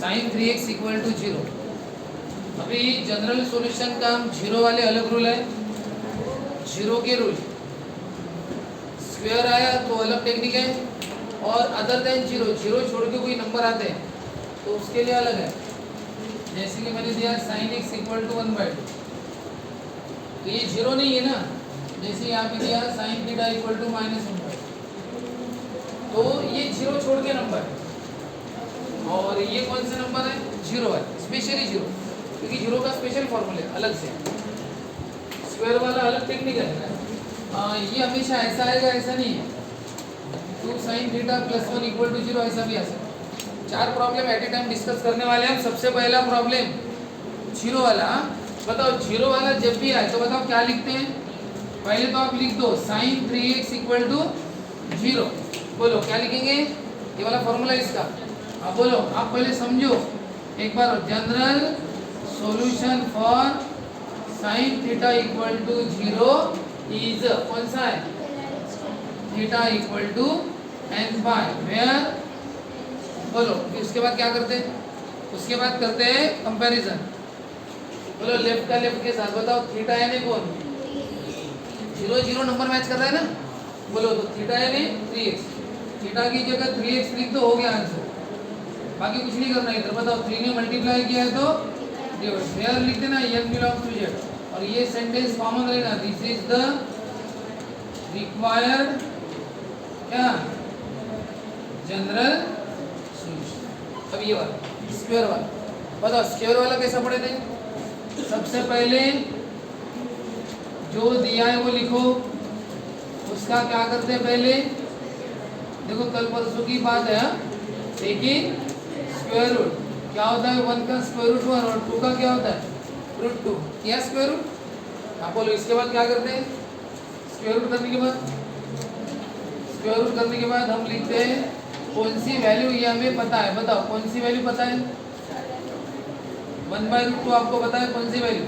Sign 3x equal to 0। अभी general solution का हम जीरो वाले अलग रूल है, जीरो के रूल, स्क्वायर आया तो अलग टेक्निक है, और अदर देन जीरो, जीरो छोड़ के कोई नंबर आते हैं तो उसके लिए अलग है। जैसे कि मैंने दिया साइन x इक्वल टू 1/2, तो ये जीरो नहीं है ना। जैसे यहाँ पे दिया साइन थीटा इक्वल टू -1/2, तो ये जीरो छोड़ के नंबर है। और ये कौन से नंबर है? जीरो है, स्पेशली जीरो, क्योंकि जीरो का स्पेशल फॉर्मूला है अलग से। स्क्वायर वाला अलग टेक्निक है। ये हमेशा ऐसा आएगा, ऐसा नहीं है। 2 sin theta plus 1 equal to 0 ऐसा भी आ सकता है। 4 problem at a time discuss करने वाले हैं। सबसे पहला प्रॉब्लम जीरो वाला। बताओ जीरो वाला जब भी आए तो बताओ क्या लिखते हैं? पहले तो आप लिख दो साइन 3x इक्वल टू 0। बोलो क्या लिखेंगे? ये वाला फॉर्मूला इसका। अब बोलो, आप पहले समझो एक बार। General solution for sine theta equal to 0 is कौन सा है? Theta equal to n by where. बोलो फिर उसके बाद क्या करते हैं? उसके बाद करते हैं कंपैरिजन। बोलो लेफ्ट का लेफ्ट के साथ बताओ थीटा है नहीं कौन? 0 0 नंबर मैच कर रहा है ना। बोलो तो थीटा है नहीं 3x, थीटा की जगह 3x लिख दो, हो गया आंसर। बाकी कुछ नहीं करना इधर। बताओ 3 ने मल्टीप्लाई किया है तो वेयर लिख देना n बिलोंग्स टू z, और ये सेंटेंस कॉमन रहेगा, दिस इज द रिक्वायर्ड क्या जनरल सॉल्यूशन। अब ये वाला स्क्वायर वाला बताओ, स्क्वायर वाला कैसा पढ़े थे? सबसे पहले जो दिया है वो लिखो, उसका क्या करते हैं पहले? देखो कल परसों की बात है, लेकिन स्क्वायर रूट क्या होता है? 1 का स्क्वायर रूट 1 और 2 का क्या होता है? रूट 2 या स्क्वायर रूट। आप बोलो इसके बाद क्या करते हैं? स्क्वायर रूट करने के बाद, स्क्वायर रूट करने के बाद हम लिखते हैं कौन सी वैल्यू ये हमें पता है। बताओ कौन सी वैल्यू पता है? 1/√2 आपको पता है कौन सी वैल्यू?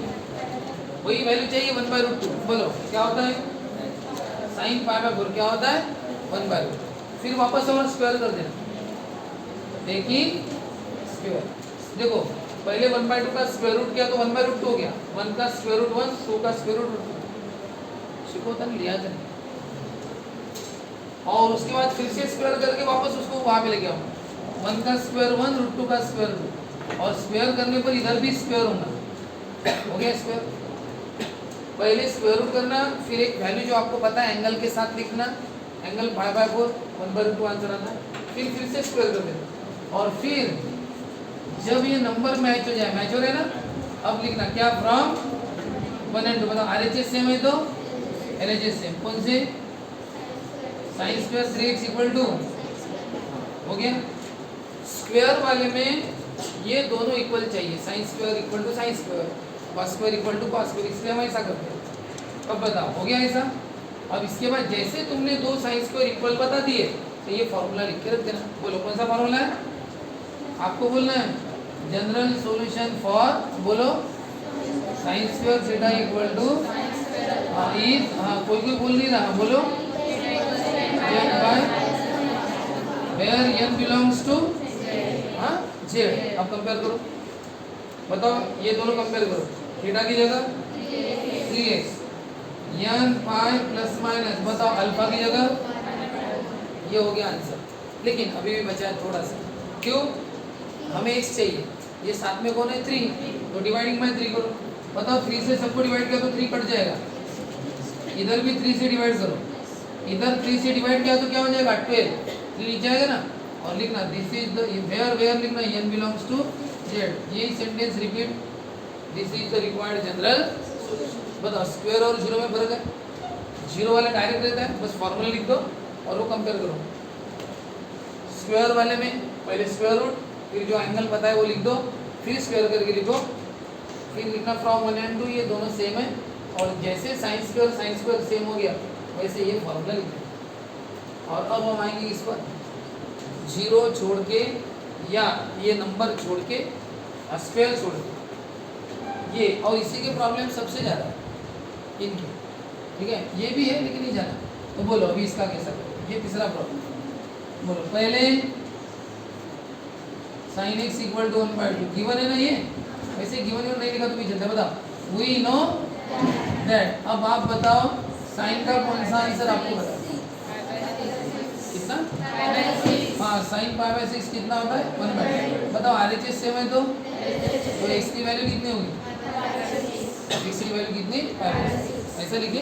वही वैल्यू चाहिए 1/√2। बोलो क्या होता है? साइन π/4 क्या होता है? 1/√2। फिर वापस और स्क्वायर कर देना, लेकिन स्क्वायर देखो पहले 1/2 का स्क्वायर रूट किया तो 1/√2 हो गया। 1 का स्क्वायर रूट 1, 2 का स्क्वायर रूट 2। सीखो तक लिया जाए, और उसके बाद फिर से स्क्वायर करके वापस उसको वहां पे लेके आओ। 1 का स्क्वायर 1, √2 का स्क्वायर रूट, और स्क्वायर करने पर इधर भी स्क्वायर होगा, हो गया स्क्वायर। पहले स्क्वायर रूट करना, फिर एक वैल्यू जो आपको पता है एंगल के साथ लिखना, एंगल π/4 1/√2 आंसर आता है। फिर से स्क्वायर कर देना, और फिर जब ये नंबर मैच हो जाए, मैच हो रहे ना, अब लिखना क्या? From 1 and 2। बताओ RHS सेम है तो LHS सेम। कौन से? Sine square 3x equal to, हो गया। स्क्वायर वाले में ये दोनों इक्वल चाहिए, sine square equal to sine square, cos square equal to cos square, इसलिए हम ऐसा करते हैं। अब बताओ हो गया ऐसा। अब इसके बाद जैसे तुमने दो साइन स्क्वायर इक्वल बता दिए तो ये फॉर्मूला लिख के रख देना। बोलो कौन सा फॉर्मूला है? आपको बोलना है जनरल सॉल्यूशन फॉर, बोलो sine square theta equal two is, कोई बोल नहीं रहा, बोलो n by where n belongs to z। अब कंपेयर करो, बताओ ये दोनों कंपेयर करो। थीटा की जगह 3x, n pi plus minus, बताओ अल्फा की जगह, ये हो गया आंसर। लेकिन अभी भी बचा है थोड़ा सा, क्यों? हमें x चाहिए, ये साथ में कौन है? 3, तो डिवाइडिंग बाय 3 करो। बताओ 3 से सबको डिवाइड किया तो 3 कट जाएगा, इधर भी 3 से डिवाइड करो, इधर 3 से डिवाइड किया तो क्या हो जाएगा? 12, 3 लिख जाएगा ना। और लिखना दिस इज द वेयर लिखना n बिलोंग्स टू z। ये sentence repeat, this is the required general solution. बताओ स्क्वायर और जीरो में फर्क है? जीरो वाला डायरेक्ट रहता है, बस फॉर्मूला लिख दो और वो कंपेयर करो। स्क्वायर वाले में पहले स्क्वायर रूट, फिर जो एंगल पता है वो लिख दो, फिर स्क्वायर करके लिखो, फिर लिखना फ्रॉम 1 and 2, ये दोनों सेम है। और जैसे साइन स्क्वायर सेम हो गया वैसे ये फॉर्मूला लिख दो। और अब हम आएंगे इस पर, जीरो छोड़ के या ये नंबर छोड़ के स्क्वायर छोड़ के ये, और इसी के प्रॉब्लम सबसे ज़्यादा है इनके, ठीक है? ये भी है लेकिन नहीं जाना। तो बोलो अभी इसका कैसा करें? ये तीसरा प्रॉब्लम। बोलो पहले sine x equal to 1/2 given है ना ये, वैसे गिवन नहीं लिखा तो भी चलता है। बताओ वी नो दैट। अब आप बताओ साइन का कौन सा आंसर आपको बताओ कितना? हाँ साइन पाई बाय 6 कितना होता है? 1/2। बताओ आरएचएस सेम है तो एक्स की वैल्यू कितनी होगी? एक्स की वैल्यू कितनी? पाई बाय 6। ऐसा लिखे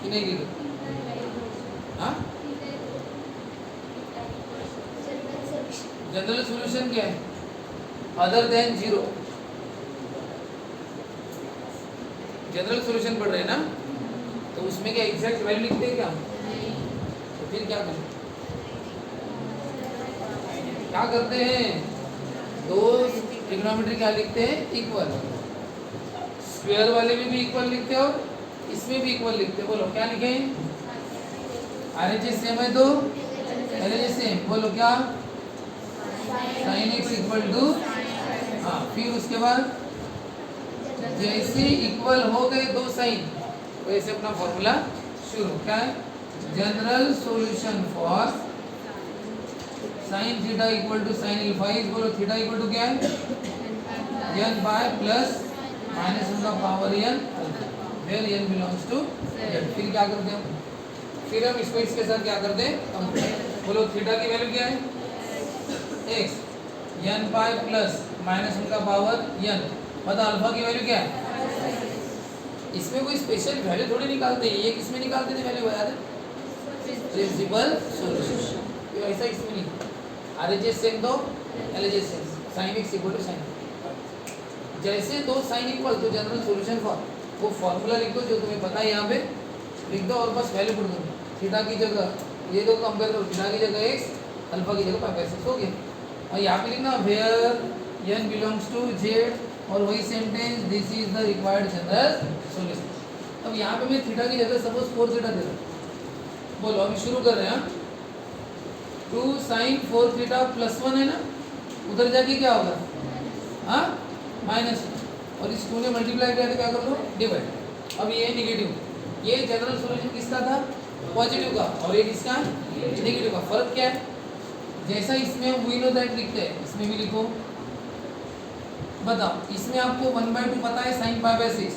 कि नहीं लिखे? हाँ जनरल सॉल्यूशन क्या है? Other than 0। जनरल सॉल्यूशन पढ़ रहे हैं ना, तो उसमें क्या एग्जैक्ट वैल्यू लिखते हैं क्या? तो फिर क्या करें? क्या करते हैं? दो ट्रिग्नोमेट्री क्या लिखते हैं? इक्वल। स्क्वायर वाले में भी इक्वल लिखते हैं और इसमें भी इक्वल लिखते हैं। बोलो क्या लिखें? आरएचएस सेम है तो एलएचएस सेम। बोलो क्या? साइन एक्स इक्वल टू, हाँ फिर उसके बाद जैसे इक्वल हो गए दो साइन वैसे अपना फॉर्मूला शुरू। क्या है? General solution for sine theta equal to sine alpha is, बोलो थीटा इक्वल टू क्या है? n बाय प्लस माइनस 1 का power n where n belongs to z। फिर क्या करते हैं? फिर हम इसको इसके साथ क्या करते हैं? बोलो थीटा की वैल्यू क्या है? x n pi plus minus 1 का पावर n। बता अल्फा की वैल्यू क्या है? इसमें कोई स्पेशल वैल्यू थोड़ी निकालते हैं, ये किसमें निकालते थे वैल्यू? याद है? Principal solution. तो ऐसा इसमें नहीं। आरएचएस सेम तो LHS same. Sine x equal to sine, जैसे दो साइन इक्वल तो जनरल सॉल्यूशन फॉर वो फॉर्मूला लिख दो जो तुम्हें पता है, यहाँ पे लिख दो और बस वैल्यू पुट दो। थीटा की जगह ये दो कंपेयर करो, थीटा की जगह x, अल्फा की जगह पाई बाय 6 हो गया। और यहाँ पे लिखना where n belongs to z और वही sentence this is the required general solution. अब यहाँ पे मैं थीटा की जगह सपोज 4 थीटा दे दूँ। बोलो अभी शुरू कर रहे हैं। 2 साइन 4 थीटा प्लस 1 है ना, उधर जाके क्या होगा? हाँ माइनस, और इस 2 ने मल्टीप्लाई किया तो क्या कर दो? डिवाइड। अब ये निगेटिव, ये जनरल सॉल्यूशन किसका था? पॉजिटिव का, और ये किसका? नेगेटिव का। फर्क क्या है? जैसा इसमें वी नो दैट लिखते हैं इसमें भी लिखो। बताओ इसमें आपको 1/2 पता है साइन पाई बाय 6,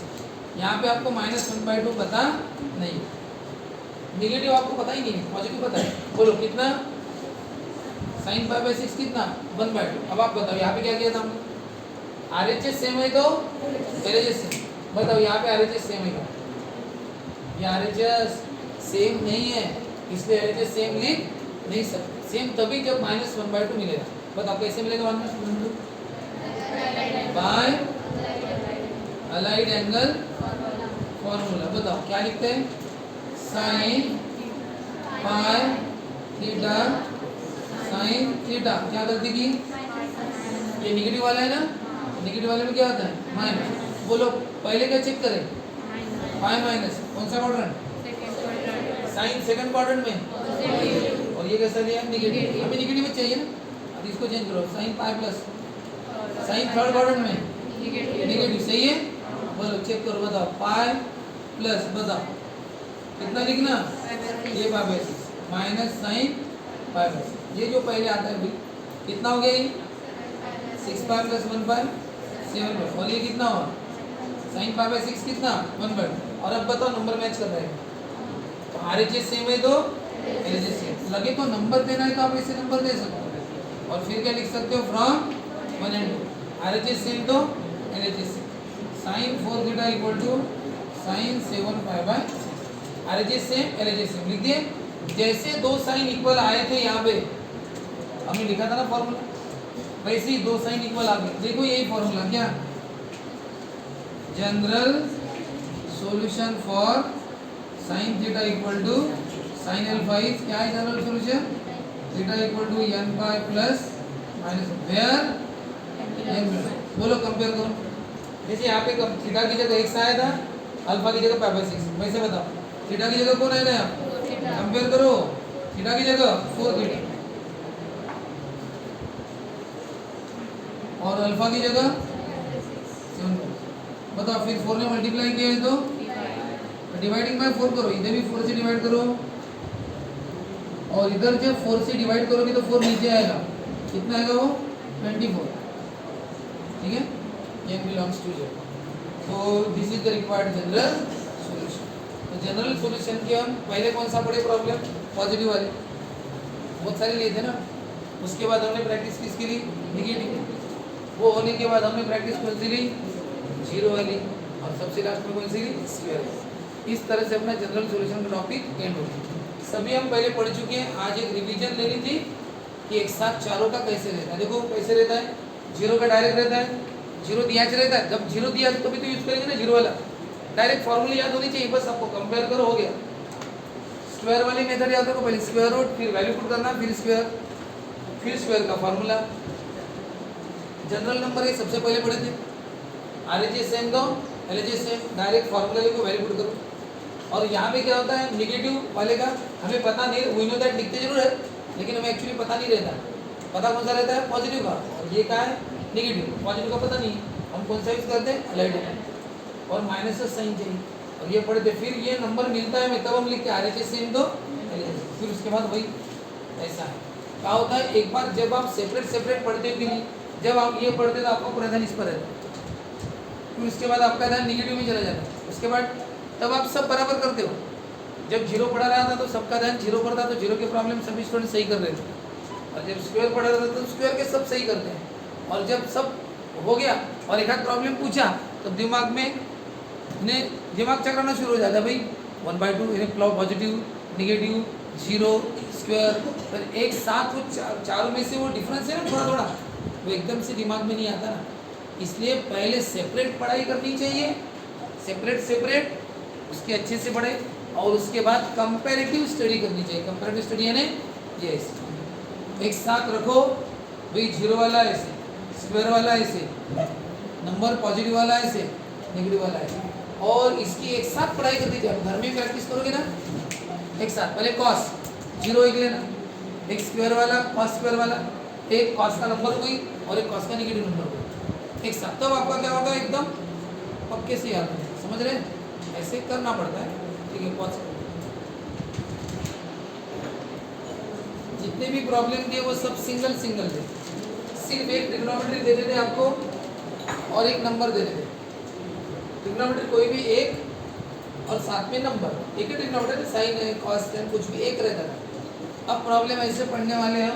यहाँ पे आपको माइनस 1/2 पता नहीं। नेगेटिव आपको पता ही नहीं है, पॉजिटिव पता है। बोलो कितना? साइन पाई बाय 6 कितना? 1/2। अब आप बताओ यहाँ पे क्या किया था हमने? आरएचएस सेम है तो एलएचएस सेम। बताओ यहाँ पे आरएचएस सेम है, ये आरएचएस सेम नहीं है इसलिए एलएचएस सेम लिख नहीं सकते। सेम तभी जब माइनस 1/2 मिलेगा। बताओ कैसे मिलेगा minus 1/2? By allied angle formula. बताओ क्या लिखते हैं? Sine pi theta sine theta. क्या गलती की? ये नेगेटिव वाला है ना, नेगेटिव वाले में क्या होता है? माइनस। बोलो पहले क्या चेक करें? पाई माइनस कौन सा क्वाड्रेंट? साइन सेकंड क्वाड्रेंट में, और ये कैसा लिया? नेगेटिव। हमें नेगेटिव में चाहिए ना, अब इसको चेंज करो। Sine pi plus sign third quadrant में नेगेटिव, सही है? बोलो चेक करो, बताओ पाई प्लस, बताओ कितना लिखना? ये पाई by 6 minus sine pi by 6। ये जो पहले आता है भाई कितना हो गया? ये 6 पाई प्लस 1 पाई 7 पाई, और ये कितना हुआ? साइन पाई बाय 6 कितना? 1/2। और अब बताओ नंबर मैच कर रहे हैं तो आरएचएस सेम है तो एलएचएस सेम। लगे तो नंबर देना है तो आप ऐसे नंबर दे सकते हो, और फिर क्या लिख सकते हो? From 1 and 2। आरएचएस सेम तो LHS same. Sine 4 theta equal to sine 7 pi by 6। RHS same LHS same लिख दिए। जैसे दो साइन इक्वल आए थे यहाँ पे हमने लिखा था ना फॉर्मूला, वैसे ही दो साइन इक्वल आ गए। देखो यही फॉर्मूला क्या? General solution for sine theta equal to sine alpha is, क्या है general solution? Theta equal to n pi plus minus where n। बोलो कंपेयर करो। जैसे यहाँ पे थीटा की जगह x आया था, अल्फा की जगह पाई बाय 6, वैसे बताओ थीटा की जगह कौन आएगा यहाँ? कंपेयर करो। थीटा की जगह 4 थीटा और अल्फा की जगह 7। बताओ फिर 4 ने मल्टीप्लाई किया है तो डिवाइडिंग बाय 4 करो, इधर भी 4 से डिवाइड करो और इधर जब 4 से डिवाइड करोगे तो 4 नीचे आएगा, कितना आएगा वो 24, ठीक है, n बिलोंग्स टू 0। तो this is the required general solution. तो जनरल सॉल्यूशन के हम पहले कौन सा पढ़े प्रॉब्लम, पॉजिटिव वाले बहुत सारे लिए थे ना, उसके बाद हमने प्रैक्टिस किसकी ली, नेगेटिव, वो होने के बाद हमने प्रैक्टिस कौन सी ली, जीरो वाली, और सबसे लास्ट में कौन सी ली, स्क्वायर। इस तरह से अपना जनरल सॉल्यूशन का टॉपिक एंड हो गया। सभी हम पहले पढ़ चुके हैं, आज एक रिवीजन लेनी थी कि एक साथ चारों का कैसे रहता है। देखो कैसे रहता है, जीरो का डायरेक्ट रहता है, जीरो दिया रहता है, जब जीरो दिया तभी तो यूज करेंगे ना जीरो वाला, डायरेक्ट फॉर्मूला याद होनी चाहिए, बस आपको कंपेयर करो हो गया। स्क्वायर वाली मेथड याद रखो, पहले स्क्वायर रूट, फिर वैल्यू पुट करना, फिर स्क्वायर का फॉर्मूला। जनरल नंबर है सबसे पहले पढ़े थे, RHS सेम दो, LHS सेम, डायरेक्ट फॉर्मूला लिखो, वैल्यू पुट करो। और यहाँ पे क्या होता है, नेगेटिव वाले का हमें पता नहीं, वी नो दैट लिखते जरूर है लेकिन हमें एक्चुअली पता नहीं रहता, पता कौन सा रहता है, पॉजिटिव का, और ये क्या है, नेगेटिव। पॉजिटिव का पता नहीं, हम कौन सा यूज करते हैं, अलाइड, और माइनस का साइन चाहिए, और ये पढ़ते। फिर ये नंबर मिलता है हमें, तब हम लिखते हैं RHS सेम दो, फिर उसके बाद वही ऐसा है। क्या होता है, एक बार जब आप सेपरेट पढ़ते भी नहीं, जब आप ये पढ़ते तो आपका पूरा ध्यान इस पर रहता है, फिर उसके बाद आपका ध्यान नेगेटिव में चला जाता है, उसके बाद तब आप सब बराबर करते हो। जब जीरो पढ़ा रहा था तो सबका ध्यान जीरो पर था, तो जीरो के प्रॉब्लम सभी स्टूडेंट सही कर रहे थे, और जब स्क्वायर पढ़ा रहा था तो स्क्वायर के सब सही करते हैं, और जब सब हो गया और एक आध प्रॉब्लम पूछा तो दिमाग में दिमाग चकराना शुरू हो जाता है, भाई 1/2 पॉजिटिव, नेगेटिव, जीरो, स्क्वायर, फिर एक साथ वो चारों में से वो डिफरेंस है ना थोड़ा थोड़ा, वो एकदम से दिमाग में नहीं आता ना। इसलिए पहले सेपरेट पढ़ाई करनी चाहिए, सेपरेट उसके अच्छे से पढ़े, और उसके बाद कंपैरेटिव स्टडी करनी चाहिए। कंपैरेटिव स्टडी यानी ये ऐसे एक साथ रखो, भाई जीरो वाला ऐसे, स्क्वायर वाला ऐसे, नंबर पॉजिटिव वाला ऐसे, नेगेटिव वाला ऐसे, और इसकी एक साथ पढ़ाई करनी चाहिए। घर में प्रैक्टिस करोगे ना एक साथ, पहले कॉस जीरो एक लेना, एक स्क्वायर वाला, कॉस स्क्वायर वाला, एक कॉस का नंबर कोई और एक कॉस का नेगेटिव नंबर कोई, एक साथ, तब आपका क्या होगा, एकदम पक्के से याद है, समझ रहे, ऐसे करना पड़ता है, ठीक है। पॉज, जितने भी प्रॉब्लम दिए वो सब सिंगल थे, सिर्फ एक ट्रिग्नोमेट्री दे देते आपको और एक नंबर दे देते, ट्रिग्नोमेट्री कोई भी एक और साथ में नंबर, एक ही ट्रिग्नोमेट्री, साइन है, कॉस है, कुछ भी एक रहता था। अब प्रॉब्लम ऐसे पढ़ने वाले हैं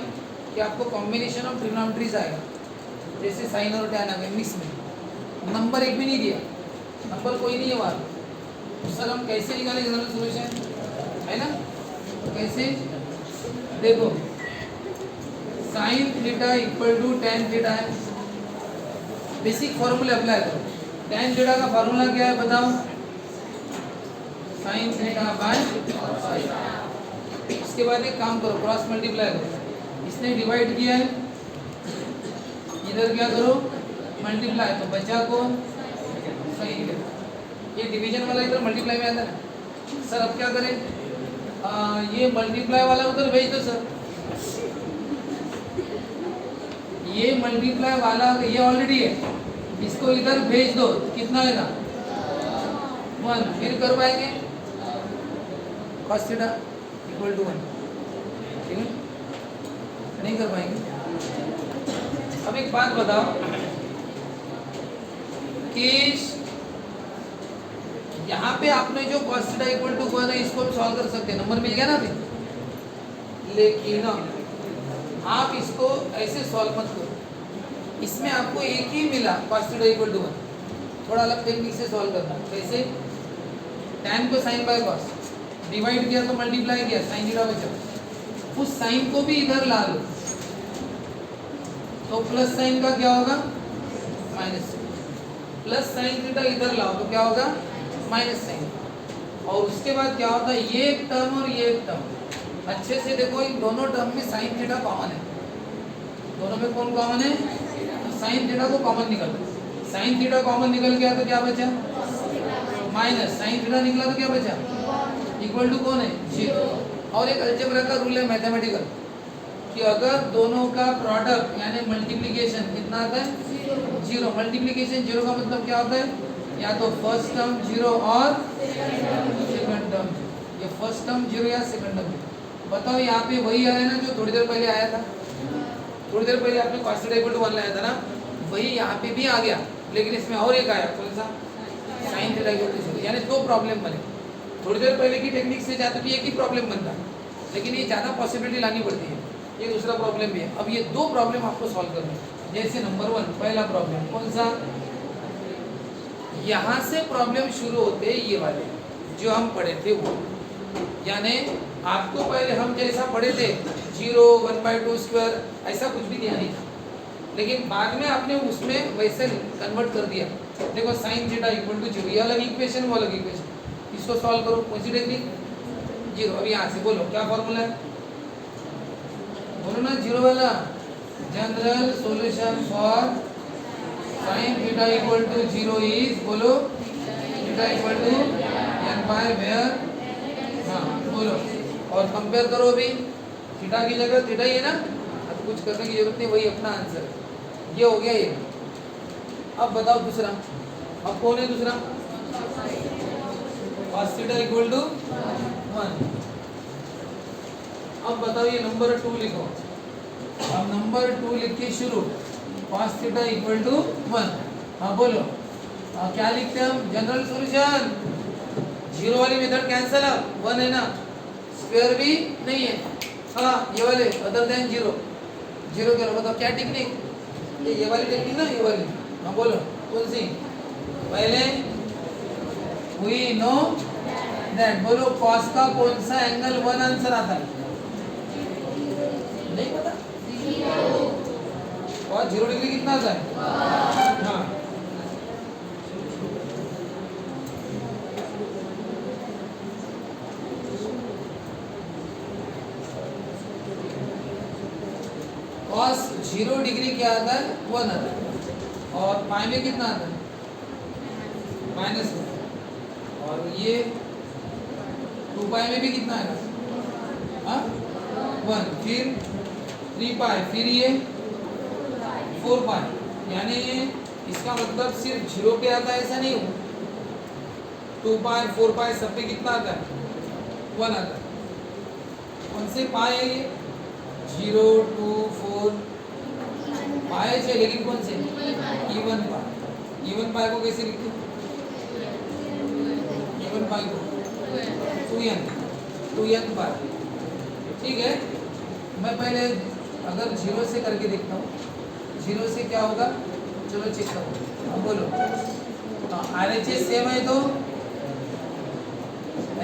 कि आपको कॉम्बिनेशन ऑफ ट्रिग्नोमेट्रीज आएगा, जैसे साइन और टैन आ गए मिक्स में, नंबर एक भी नहीं दिया, नंबर कोई नहीं है वहाँ, तो सर हम कैसे निकालें जनरल सॉल्यूशन, है ना, तो कैसे, देखो sine theta equal to tan theta है, बेसिक फॉर्मूले अप्लाई करो। टैन थीटा का फॉर्मूला क्या है बताओ, साइन थीटा बाय, उसके बाद एक काम करो, क्रॉस मल्टीप्लाई करो, इसने डिवाइड किया है, इधर क्या करो मल्टीप्लाई, तो बचा कौन, साइन थीटा, ये डिवीजन वाला इधर मल्टीप्लाई में आता है। सर अब क्या करें, ये मल्टीप्लाई वाला उधर भेज दो सर, ये मल्टीप्लाई वाला ये ऑलरेडी है, इसको इधर भेज दो, कितना आएगा 1, फिर कर पाएंगे cos थीटा इक्वल टू 1, ठीक है, नहीं कर पाएंगे। अब एक बात बताओ कि यहाँ पे आपने जो cos थीटा इक्वल टू 1 है इसको सॉल्व कर सकते हैं, नंबर मिल गया ना अभी, लेकिन आप इसको ऐसे सॉल्व मत करो, इसमें आपको एक ही मिला cos थीटा इक्वल टू 1, थोड़ा अलग टेक्निक से सॉल्व करना। कैसे, tan को sin बाय cos, डिवाइड किया तो मल्टीप्लाई किया, sin थीटा बचा, उस साइन को भी इधर ला लो, तो प्लस साइन का क्या होगा माइनस, प्लस साइन थीटा इधर लाओ तो क्या होगा माइनस साइन, और उसके बाद क्या होता है, ये एक टर्म और ये एक टर्म, अच्छे से देखो इन दोनों टर्म में साइन थीटा कॉमन है, दोनों में कौन कॉमन है, तो साइन थीटा को कॉमन निकल, साइन थीटा कॉमन निकल गया तो क्या बचा माइनस, साइन थीटा निकला तो क्या बचा, इक्वल टू कौन है 0। और एक अलजेब्रा का रूल है मैथमेटिकल कि अगर दोनों का प्रोडक्ट यानी मल्टीप्लिकेशन कितना आता है 0, मल्टीप्लिकेशन 0 का मतलब क्या होता है, या तो फर्स्ट टर्म 0 और सेकंड टर्म, ये फर्स्ट टर्म 0 या सेकंड टर्म, बताओ यहाँ पे वही आया ना जो थोड़ी देर पहले आया था। थोड़ी देर पहले आपने cos थीटा इक्वल टू 1 लाया था ना, वही यहाँ पे भी आ गया, लेकिन इसमें और एक आया, कौन सा? sin theta equal to 0। यानी दो प्रॉब्लम बने। थोड़ी देर पहले की टेक्निक से जाते तो एक ही प्रॉब्लम बनता, लेकिन ये ज़्यादा पॉसिबिलिटी लानी पड़ती है, ये दूसरा प्रॉब्लम भी है। अब ये दो प्रॉब्लम आपको सॉल्व करना है। जैसे नंबर 1 पहला प्रॉब्लम कौन सा? यहाँ से प्रॉब्लम शुरू होते हैं ये वाले जो हम पढ़े थे वो, यानी आपको पहले हम जैसा पढ़े थे 0 1/2 स्क्वायर ऐसा कुछ भी दिया नहीं था, लेकिन बाद में आपने उसमें वैसे कन्वर्ट कर दिया। देखो sin थीटा इक्वल टू 0, ये अलग इक्वेशन वो अलग इक्वेशन, इसको सॉल्व करो। कौन सी टेक्निक? 0। अब यहाँ से बोलो क्या फॉर्मूला है, बोलो ना 0 वाला। General solution for sin theta equal to 0 is, बोलो theta equal to n by where, हाँ बोलो। और कंपेयर करो, अभी थीटा की जगह थीटा ही है ना, अब कुछ करने की जरूरत नहीं, वही अपना आंसर है। ये हो गया ये। अब बताओ दूसरा, अब कौन है दूसरा? cos theta equal to 1। अब बताओ ये नंबर 2 लिखो। अब नंबर 2 लिख के शुरू, cos थीटा इक्वल टू 1। हाँ बोलो, क्या लिखते हैं हम? जनरल सॉल्यूशन, 0 वाली मेथड कैंसल, अब 1 है ना, स्क्वायर भी नहीं है, हाँ ये वाले अदर देन 0 0 क्या बताओ क्या टेक्निक? ये वाली टेक्निक ना, ये वाली। हाँ बोलो कौन सी? पहले वी नो दैट, बोलो cos का कौन सा एंगल 1 आंसर आता है? नहीं पता? cos 0 डिग्री कितना आता है? हाँ cos 0 डिग्री क्या आता है? 1 आता है। और पाई में कितना आता है? -1। और ये 2 पाई में भी कितना आएगा? हाँ 1, फिर 3 पाई, फिर ये 4 पाई। यानी इसका मतलब सिर्फ 0 पे आता है ऐसा नहीं हो, 2 पाई 4 पाई सब पे कितना आता है? 1 आता है। कौन से पाई है ये? 0 2 4 पाए छे, लेकिन कौन से? इवन पाई। इवन पाई को कैसे लिखते? इवन पाई को 2n पाई। ठीक है, मैं पहले अगर 0 से करके देखता हूँ, 0 से क्या होगा, चलो चेक करो। अब बोलो RHS सेम है तो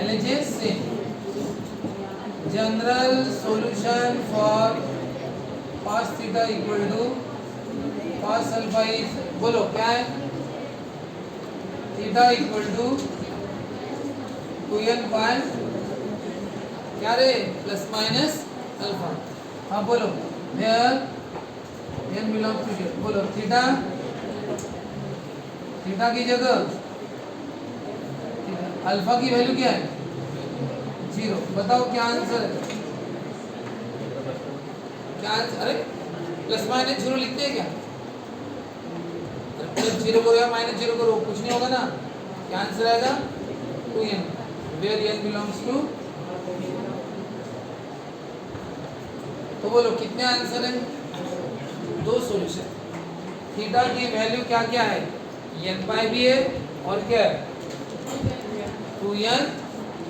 LHS same. General solution for cos theta equal to cos alpha is, बोलो क्या है? थीटा इक्वल टू 2n पाई क्या रे, प्लस माइनस अल्फा। हाँ बोलो वेयर n बिलोंग्स टू 0, बोलो थीटा, थीटा की जगह अल्फा की वैल्यू क्या है? 0। बताओ क्या आंसर है? क्या आंसर? अरे प्लस माइनस 0 लिखते हैं क्या? प्लस 0 करो या माइनस 0 करो कुछ नहीं होगा ना। क्या आंसर आएगा? 2n, where n belongs to. तो बोलो कितने आंसर है? 2 सॉल्यूशन। थीटा की वैल्यू क्या क्या है? n पाई भी है और क्या है? 2n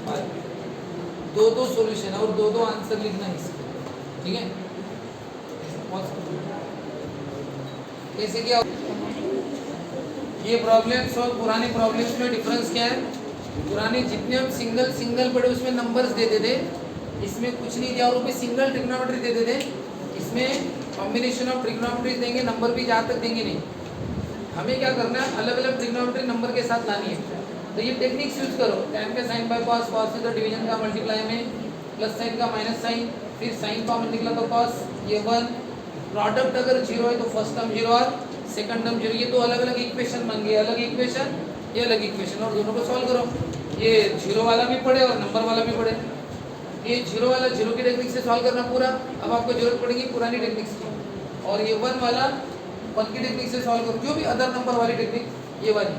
पाई। 2 सॉल्यूशन और 2 आंसर लिखना है इसके, ठीक है? कैसे क्या ये प्रॉब्लम सॉल्व? पुरानी प्रॉब्लम्स में डिफरेंस क्या है? पुराने जितने हम सिंगल पढ़े उसमें नंबर्स देते थे, इसमें कुछ नहीं दिया, और ऊपर सिंगल ट्रिग्नोमेट्री देते थे, इसमें कॉम्बिनेशन ऑफ ट्रिग्नोमेट्री देंगे, नंबर भी जहाँ तक देंगे नहीं। हमें क्या करना है, अलग अलग ट्रिग्नोमेट्री नंबर के साथ लानी है। तो ये टेक्निक्स यूज करो, tan का साइन बाय कॉस, कॉस से तो डिवीजन का मल्टीप्लाई में, प्लस साइन का माइनस साइन, फिर साइन कॉमन निकला तो कॉस, ये 1। प्रोडक्ट अगर 0 है तो फर्स्ट टर्म 0 और सेकंड टर्म 0। ये तो अलग अलग इक्वेशन बन गए, अलग इक्वेशन ये अलग इक्वेशन, और दोनों को सॉल्व करो। ये 0 वाला भी पढ़े और नंबर वाला भी पढ़े। ये 0 वाला 0 की टेक्निक से सॉल्व करना पूरा, अब आपको जरूरत पड़ेगी पुरानी टेक्निक्स की। और ये 1 वाला 1 की टेक्निक से सॉल्व करो, जो भी अदर नंबर वाली टेक्निक ये वाली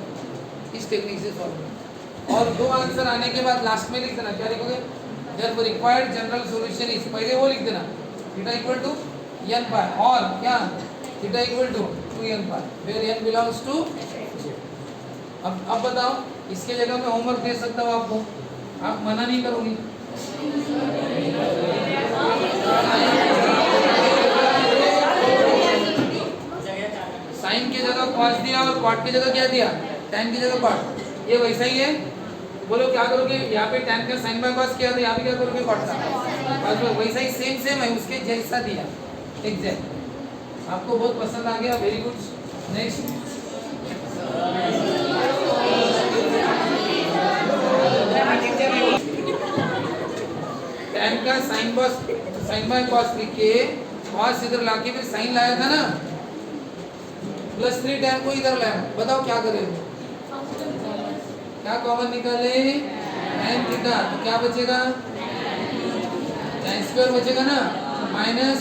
इस टेक्निक से सॉल्व करो। और 2 आंसर आने के बाद लास्ट में लिख देना, क्या लिखोगे? therefore required general solution is, पहले वो लिख देना, theta equal to n pi, और क्या theta equal to 2n pi, where n belongs to z। अब बताओ, इसके जगह मैं होमवर्क दे सकता हूँ आपको, आप मना नहीं करोगी? साइन की जगह कॉस दिया और कॉट की जगह क्या दिया, टैन की जगह कॉट, ये वैसा ही है। बोलो क्या करोगे, यहाँ पे टैन का साइन बाय कॉस किया तो यहाँ पे क्या करोगे, कॉट का, बस वैसा ही सेम है, उसके जैसा दिया एग्जैक्ट। आपको बहुत पसंद आ गया, वेरी गुड। नेक्स्ट, टैन का साइन बाय कॉस लिख के कॉस इधर लाके फिर साइन लाया था ना, प्लस 3 टैन को इधर लाया, बताओ क्या करेंगे, क्या कॉमन निकाले, tan थीटा, तो क्या बचेगा, tan स्क्वायर बचेगा ना, माइनस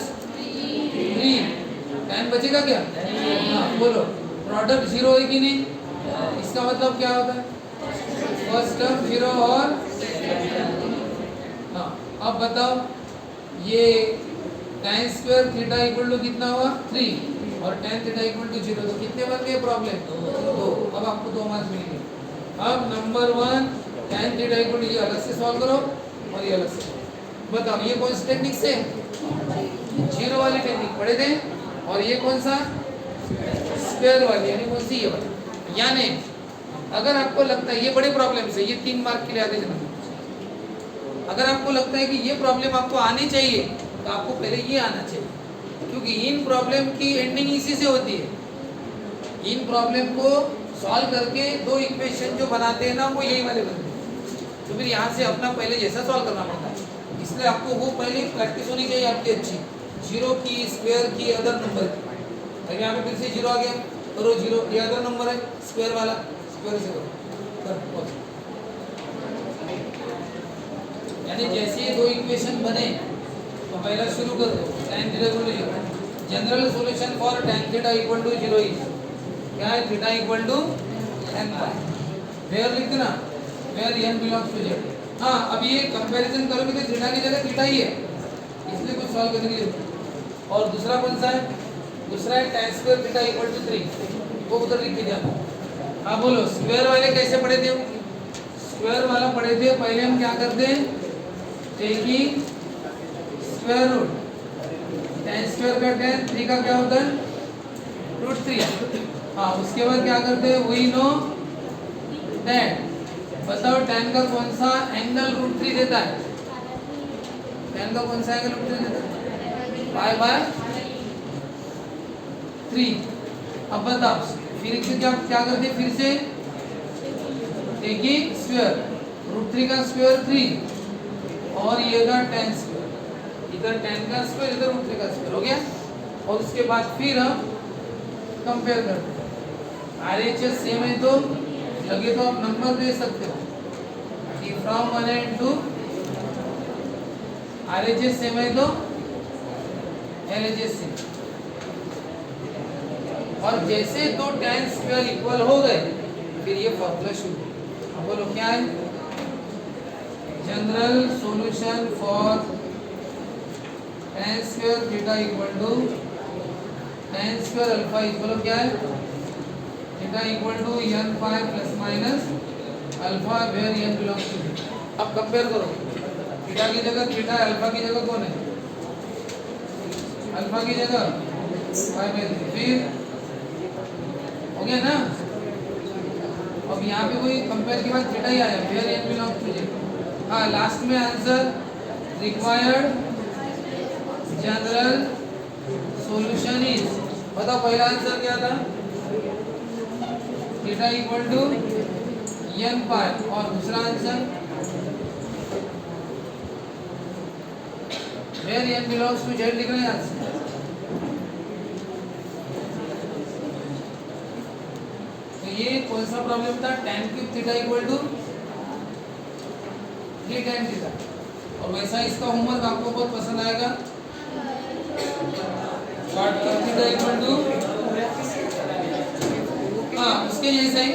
3 tan बचेगा क्या, हाँ बोलो, प्रोडक्ट 0 है कि नहीं, इसका मतलब क्या होता है, फर्स्ट टर्म 0 और हाँ। अब बताओ ये tan square theta equal to कितना हुआ 3 और tan थीटा इक्वल टू 0, तो कितने बन गए प्रॉब्लम, तो अब आपको 2 मार्क्स मिलेंगे। अब number 1 tan theta equal to, ये अलग से सॉल्व करो और ये अलग से बताओ, ये कौन सी टेक्निक से, जीरो वाली टेक्निक पढ़े थे, और ये कौन सा स्क्वायर वाली, यानी कौन सी, ये वाली। यानी अगर आपको लगता है ये बड़े प्रॉब्लम से, ये 3 मार्क के लिए आते जना, अगर आपको लगता है कि ये प्रॉब्लम आपको आनी चाहिए तो आपको पहले ये आना चाहिए, क्योंकि इन प्रॉब्लम की एंडिंग इसी से होती है। इन प्रॉब्लम को सॉल्व करके 2 इक्वेशन जो बनाते हैं ना, वो यही वाले बनते हैं, तो फिर यहाँ से अपना पहले जैसा सॉल्व करना पड़ता है, इसलिए आपको वो पहले प्रैक्टिस होनी चाहिए आपकी अच्छी, 0 की, स्क्वायर की, अदर नंबर की। अगर यहाँ पे फिर से 0 आ गया, करो 0, ये अदर नंबर है स्क्वायर वाला, स्क्वायर से करो, यानी जैसे ये 2 इक्वेशन बने तो पहला शुरू कर दो, tan theta equal to 0, general solution for tan theta equal to 0 is, क्या है, theta equal to n pi, where लिख देना, where n belongs to z। हाँ, अब ये कंपैरिजन करोगे तो थीटा की जगह थीटा ही है, इसलिए कुछ सॉल्व करने के लिए। और दूसरा कौन सा है, दूसरा है tan square theta equal to 3, वो उधर लिख के जाना। हाँ बोलो, स्क्वायर वाले कैसे पढ़े थे, स्क्वायर वाला पढ़े थे, पहले हम क्या करते हैं, taking square root, tan square का tan, 3 का क्या होता है √3। हाँ, उसके बाद क्या करते हैं, वी नो दैट, बताओ tan का कौन सा एंगल √3 देता है, tan का कौन सा एंगल √3 देता है, पाई बाय 3। अब बताओ फिर से क्या करते हैं, फिर से टेकिंग स्क्वायर, √3 का स्क्वायर 3 और ये था tan स्क्वायर, इधर tan का स्क्वायर, इधर √3 का स्क्वायर हो गया। और उसके बाद फिर हम कंपेयर करते हैं, RHS सेम है तो लगे तो आप नंबर दे सकते हो कि फ्रॉम 1 एंड 2, RHS सेम है तो LHS सेम, और जैसे 2 tan स्क्वायर इक्वल हो गए फिर ये फॉर्मूला शुरू। अब बोलो क्या है, general solution for tan square theta equal to tan square alpha equal क्या है, theta equal to n pi plus minus alpha where n belongs to. अब कंपेयर करो, थीटा की जगह थीटा, अल्फा की जगह कौन है, अल्फा की जगह पाई बाय 3, फिर हो गया ना। अब यहाँ पे कोई कंपेयर के बाद थीटा ही आया, where n belongs to z। हाँ, लास्ट में answer required general solution is, बताओ पहला आंसर क्या था, theta equal to n pi, और दूसरा answer where n belongs to z लिख रहे हैं आंसर। तो ये कौन सा प्रॉब्लम था, tan cube theta equal to 3 tan theta, और वैसा इसका होमवर्क आपको बहुत पसंद आएगा, cot cube theta equal to, हाँ उसके जैसा ही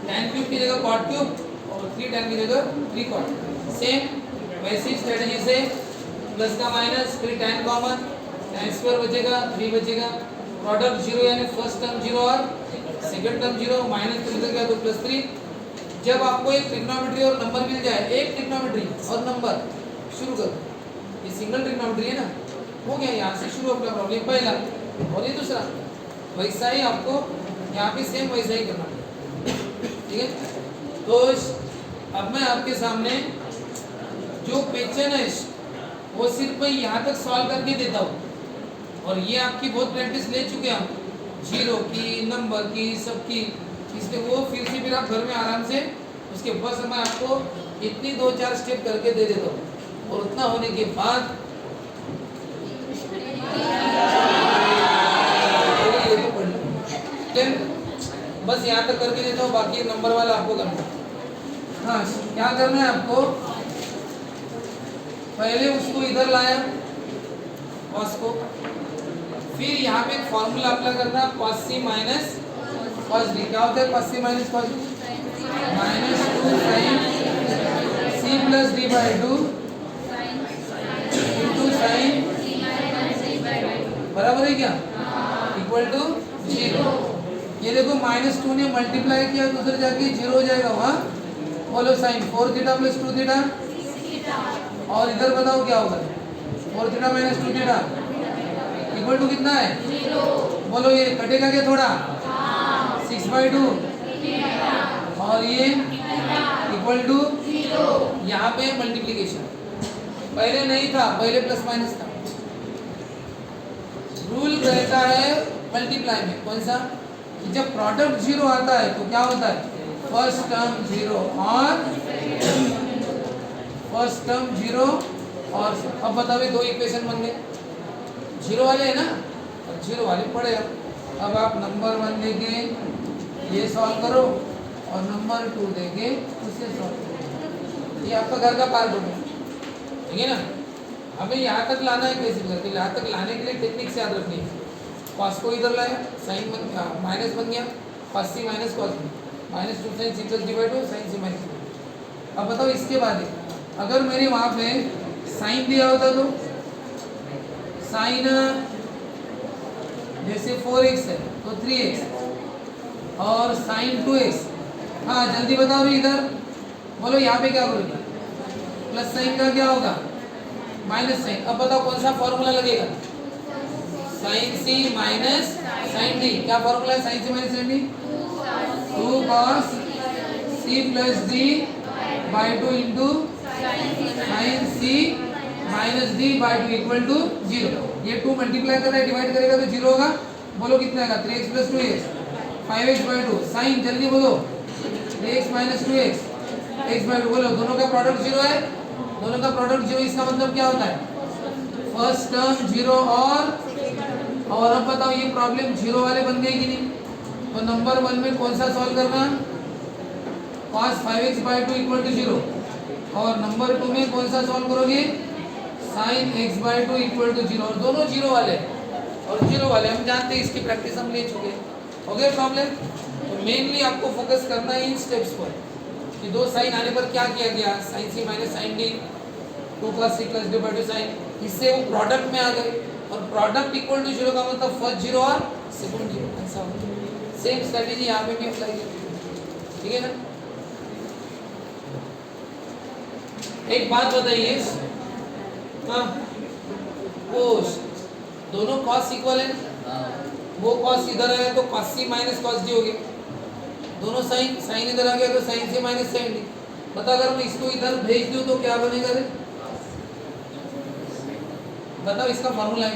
tan क्यूब की जगह cot क्यूब और 3 tan की जगह 3 cot, सेम वैसी स्ट्रेटजी से प्लस का माइनस, फिर tan कॉमन, tan स्क्वायर बचेगा, 3 बचेगा, प्रोडक्ट जीरो यानी फर्स्ट टर्म जीरो और सेकंड टर्म जीरो, माइनस तो निकल गया तो प्लस 3। जब आपको एक ट्रिग्नोमेट्री और नंबर मिल जाए, एक ट्रिग्नोमेट्री और नंबर, शुरू करो। ये सिंगल ट्रिग्नोमेट्री है ना, हो गया, यहाँ से शुरू अपना प्रॉब्लम पहला और ये दूसरा। वैसा ही आपको यहाँ पे सेम वैसा ही करना है, ठीक है। तो अब मैं आपके सामने जो क्वेश्चन है वो सिर्फ मैं यहाँ तक सॉल्व करके देता हूँ, और ये आपकी बहुत प्रैक्टिस ले चुके हैं हम, जीरो की, नंबर की, सबकी, इसलिए वो फिर आप घर में आराम से उसके बस मैं आपको इतनी 2-4 स्टेप करके दे देता हूँ, और उतना होने के बाद बस यहाँ तक करके देता हूँ, बाकी नंबर वाला आपको करना है। हाँ, क्या करना है आपको, पहले उसको इधर लाया cos को, फिर यहाँ पे एक फॉर्मूला अप्लाई करना है cos c minus cos d। क्या होता है cos c minus cos d? Minus 2 sin c plus d by 2 into sign, बराबर है क्या, इक्वल टू 0। ये देखो -2 ने मल्टीप्लाई किया तो उधर जाके 0 हो जाएगा वहाँ। बोलो साइन 4 थीटा प्लस 2 थीटा, और इधर बताओ क्या होगा, 4 theta minus 2 theta equal to कितना है, 0। बोलो ये कटेगा क्या थोड़ा, 6/2, और ये इक्वल टू 0। यहाँ पे मल्टीप्लीकेशन पहले नहीं था, पहले प्लस माइनस था। रूल रहता है मल्टीप्लाई में कौन सा, जब प्रोडक्ट 0 आता है तो क्या होता है, फर्स्ट टर्म 0 और फर्स्ट टर्म 0 और, अब बताओ दो इक्वेशन बन गए, 0 वाले है ना, और 0 वाले पड़े। अब आप नंबर 1 देके ये सॉल्व करो और नंबर 2 देके उसे सॉल्व करो, ये आपका घर का पार्ट हो गया, ठीक है ना। हमें यहाँ तक लाना है, कैसे करके यहाँ तक लाने के लिए टेक्निक से याद रखनी है। cos को इधर लाया, साइन माइनस बन गया, cos c minus cos b, -2 sin c plus d by 2 sin c minus b। अब बताओ इसके बाद अगर मेरे वहाँ पे साइन दिया होता तो साइन जैसे 4x है तो 3x और साइन 2x। हाँ जल्दी बताओ रे इधर, बोलो यहाँ पे क्या करोगे, प्लस साइन का क्या होगा, माइनस साइन। अब बताओ कौन सा फॉर्मूला लगेगा, sine C minus sine D. क्या फॉर्मूला है sine C minus sine D, 2 cos c plus D by 2 into sine C minus D by 2 equal to 0। ये 2 मल्टीप्लाई कर रहा है, डिवाइड करेगा तो 0 होगा। बोलो कितना आएगा, 3x plus 2x, 5x by 2। Sign जल्दी बोलो, 3x minus 2x, x by 2। बोलो दोनों का प्रोडक्ट 0 है, दोनों का प्रोडक्ट 0, इसका मतलब क्या होता है, फर्स्ट टर्म 0 और अब बताओ ये प्रॉब्लम 0 वाले बन गए कि नहीं। तो नंबर 1 में कौन सा सॉल्व करना, cos 5x by 2 equal to 0, और नंबर 2 में कौन सा सॉल्व करोगे, sin x by 2 equal to 0। और दोनों 0 वाले और 0 वाले हम जानते हैं, इसकी प्रैक्टिस हम ले चुके हैं। हो गया प्रॉब्लम। तो मेनली आपको फोकस करना है इन स्टेप्स पर कि दो साइन आने पर क्या किया गया, sine C minus sine D, 2 cos c plus D by 2 sine, इससे वो प्रोडक्ट में आ गए, और प्रोडक्ट इक्वल टू 0 का मतलब फर्स्ट 0 और सेकंड 0 ऐसा होता है। सेम स्ट्रेटजी यहाँ पे भी अप्लाई करेंगे, ठीक है ना। एक बात बताइए, हाँ वो दोनों cos इक्वल है, वो cos इधर आया तो cos c minus cos d हो गया, दोनों साइन, साइन इधर आ गया तो sine c minus sine d। बता अगर मैं इसको इधर भेज दूं तो क्या बनेगा रे, बताओ इसका फॉर्मूला है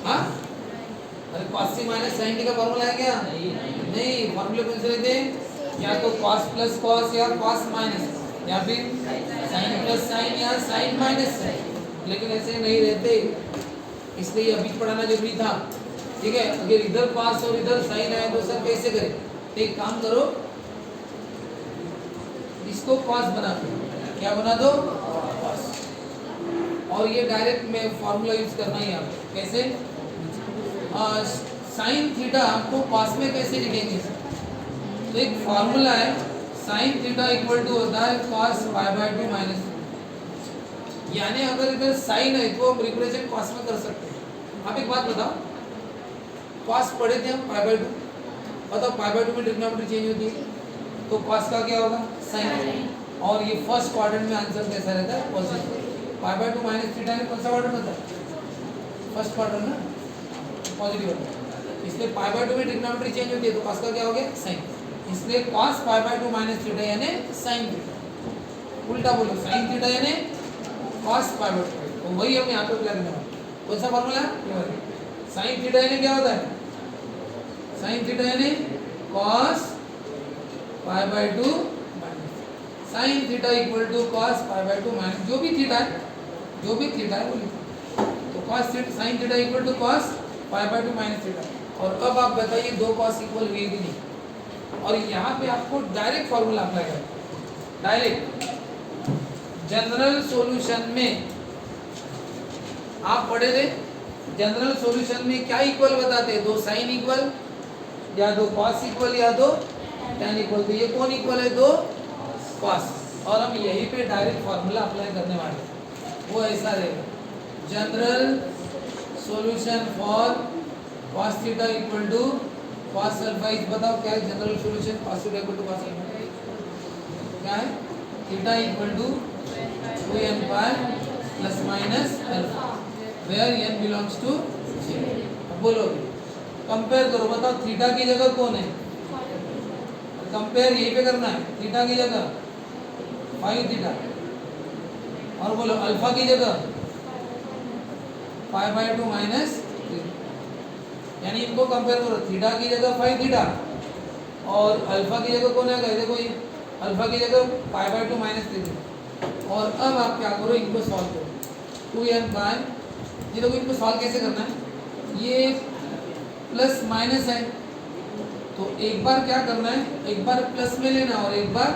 हाँ, अरे cos c minus sine d का फॉर्मूला है क्या, नहीं फॉर्मूले कौन से रहते हैं, या तो cos प्लस cos या cos माइनस, या फिर साइन प्लस साइन या साइन माइनस साइन, लेकिन ऐसे नहीं रहते, इसलिए अभी पढ़ाना जरूरी था, ठीक है। अगर इधर cos और इधर साइन आए तो सर कैसे करें, एक काम करो इसको cos बना दो, क्या बना दो cos, और ये डायरेक्ट में फॉर्मूला यूज करना ही आपको, कैसे साइन थीटा आपको cos में कैसे लिखेंगे, तो एक फॉर्मूला है साइन थीटा इक्वल टू होता है cos पाई बाई 2 माइनस, यानी अगर इधर साइन है तो हम रिप्रेजेंट कॉस में कर सकते हैं। आप एक बात बताओ, कॉस पढ़े थे हम पाई बाय 2, बताओ पाई बाय 2 में ट्रिग्नोमेट्री चेंज होती है तो कॉस का क्या होगा, साइन। और ये फर्स्ट क्वाड्रेंट में आंसर कैसा रहता है, positive. Pi by 2 minus theta में कौन सा क्वाड्रेंट होता है, फर्स्ट क्वाड्रेंट ना, पॉजिटिव होता है। इसलिए पाई बाय 2 में ट्रिग्नोमेट्री चेंज होती है तो कॉस का क्या हो गया, साइन। इसलिए cos pi by 2 minus theta यानी साइन थीटा। उल्टा बोलो, साइन थीटा यानी कॉस पाई बाय 2। तो वही हम यहाँ पे अप्लाई करने वाले। कौन सा फॉर्मूला, साइन थीटा यानी क्या होता है, साइन थीटा यानी cos pi by 2 sine theta equal to cos pi by 2 minus जो भी थीटा है, जो भी थीटा है वो लिखो। तो cos sine theta equal to cos pi by 2 minus theta. और अब आप बताइए दो कॉस इक्वल हुए कि नहीं। और यहाँ पे आपको डायरेक्ट फॉर्मूला अप्लाई करना, डायरेक्ट जनरल सॉल्यूशन में आप पढ़े थे, जनरल सॉल्यूशन में क्या इक्वल बताते हैं, दो साइन इक्वल या दो कॉस इक्वल या दो tan इक्वल। तो ये कौन इक्वल है, दो कॉस। और हम यहीं पे डायरेक्ट फार्मूला अप्लाई करने वाले हैं, वो ऐसा रहेगा, general solution for cos theta equal to cos alpha. इस बताओ क्या है general solution, cos theta equal to cos alpha क्या है, theta equal to 2n pi plus minus alpha where n belongs to 0। अब बोलो कंपेयर करो, बताओ थीटा की जगह कौन है, कंपेयर यहीं पे करना है, थीटा की जगह 5 थीटा और बोलो अल्फा की जगह पाई बाय 2 माइनस 3। यानी इनको कंपेयर करो, थीटा की जगह 5 थीटा और अल्फा की जगह कौन है, देखो ये अल्फा की जगह पाई बाय 2 माइनस 3। और अब आप क्या करो, इनको सॉल्व करो, 2n बाय, ये देखो इनको सॉल्व कैसे करना है, ये प्लस माइनस है तो एक बार क्या करना है, एक बार प्लस में लेना और एक बार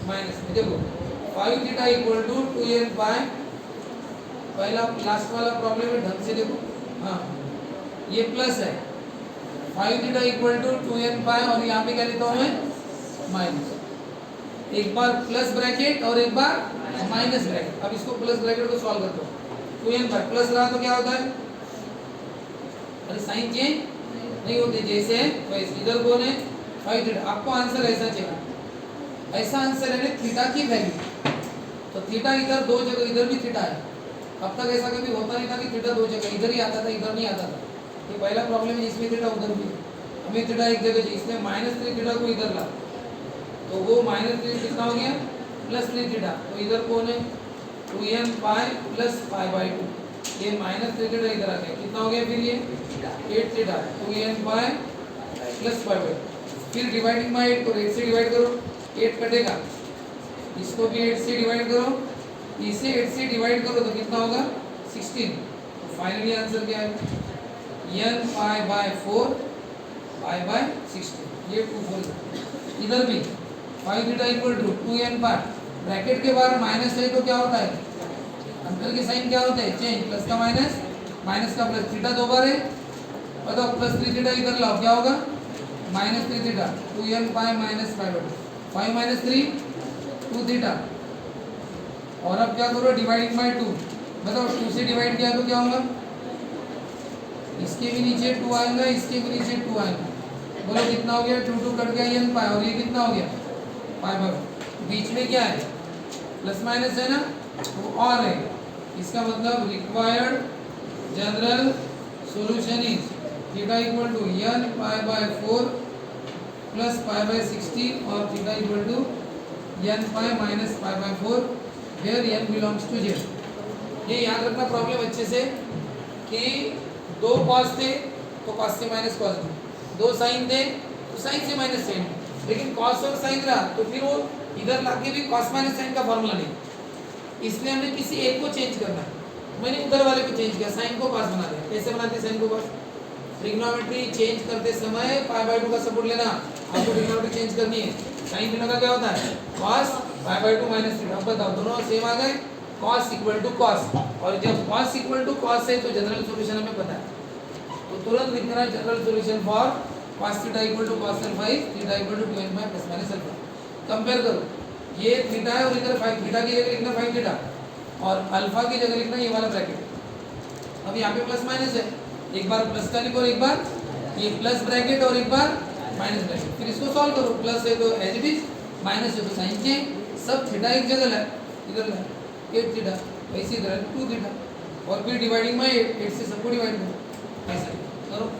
माइनस में। देखो 5 theta equal to 2n by, पहला लास्ट वाला प्रॉब्लम है ढंग से देखो, हाँ ये प्लस है, 5 theta equal to 2n bye और यहाँ पे क्या लेता हूँ मैं, माइनस। एक बार प्लस ब्रैकेट और एक बार माइनस ब्रैकेट। अब इसको प्लस ब्रैकेट को सॉल्व करते हो, 2n बाय प्लस रहा तो क्या होता है, अरे साइन चेंज नहीं होते जैसे वैसे। इधर कौन है, 5 थीटा। आपको आंसर ऐसा चाहिए, ऐसा आंसर है थीटा की वैल्यू। तो थीटा इधर दो जगह, इधर भी थीटा है। अब तक ऐसा कभी होता नहीं था कि थीटा दो जगह, इधर ही आता था इधर नहीं आता था। ये पहला प्रॉब्लम है जिसमें थीटा उधर भी, हमें थीटा एक जगह चाहिए, इसलिए -3 थीटा को इधर ला तो वो -3 कितना हो गया, +3 थीटा। तो इधर कौन है, 2n pi plus pi by 2, ये -3 थीटा इधर आ गया, कितना हो गया फिर ये 8 theta, 2n pi plus pi by 2। फिर डिवाइडिंग बाय 8 करो, 8 से डिवाइड करो, 8 कटेगा, इसको भी 8 से डिवाइड करो, इसे 8 से डिवाइड करो तो कितना होगा 16। तो फाइनली आंसर क्या है, n pi by 4 pi by 16, ये 2 4। इधर भी 5 theta equal to 2n pi, bracket के बाहर माइनस है तो क्या होता है, अंतर के साइन क्या होते हैं, चेंज, प्लस का माइनस माइनस का प्लस, थीटा दो बार है बताओ, +3 थीटा इधर लाओ क्या होगा, -3 theta, 2n pi minus pi by 2, 5 minus 3 2 theta. और अब क्या करो, डिवाइडिंग बाय 2, बताओ 2 से डिवाइड किया तो क्या होगा, इसके भी नीचे 2 आएगा, इसके भी नीचे 2 आएगा, बोलो कितना हो गया, 2 2 कट गया n पाई, और ये कितना हो गया पाई बाय 4। बीच में क्या है, प्लस माइनस है ना, वो और है, इसका मतलब required general solution is theta equal to n pi by 4 plus pi by 16 और theta equal to n pi minus pi by 4 where n belongs to 0। ये याद रखना प्रॉब्लम अच्छे से कि दो कॉस थे तो कॉस से माइनस कॉस, दो साइन थे तो साइन से माइनस साइन, लेकिन कॉस और साइन रहा तो फिर वो इधर लाके भी कॉस माइनस साइन का फॉर्मूला नहीं, इसलिए हमने किसी एक को चेंज करना है। मैंने उधर वाले को चेंज किया, साइन को कॉस बना दिया। कैसे बनाते हैं साइन को कॉस, ट्रिग्नोमेट्री चेंज करते समय पाई बाय 2 का सपोर्ट लेना, आपको ट्रिग्नोमेट्री चेंज करनी है। साइन थीटा का क्या होता है, cos pi by 2 minus theta. अब बताओ दोनों सेम आ गए, cos इक्वल टू cos, और जब cos इक्वल टू cos है तो जनरल सॉल्यूशन हमें पता है, तो तुरंत लिखना है general solution for cos theta equal to cos alpha is theta equal to 2n plus minus alpha. Compare करो, ये थीटा है और इधर 5 थीटा की जगह लिखना 5 थीटा और अल्फा की जगह लिखना ये वाला ब्रैकेट। अब यहाँ पे प्लस माइनस है, एक बार प्लस का लिखो और एक बार ये प्लस ब्रैकेट और एक बार माइनस ब्रैकेट। फिर इसको सॉल्व करो, प्लस है तो एज इट इज, माइनस है तो साइन चेंज, सब थीटा एक जगह लाए, इधर लाए 8 थीटा, वैसे इधर 2 थीटा, और फिर डिवाइडिंग बाय 8 से सबको डिवाइड करो, ऐसा करो।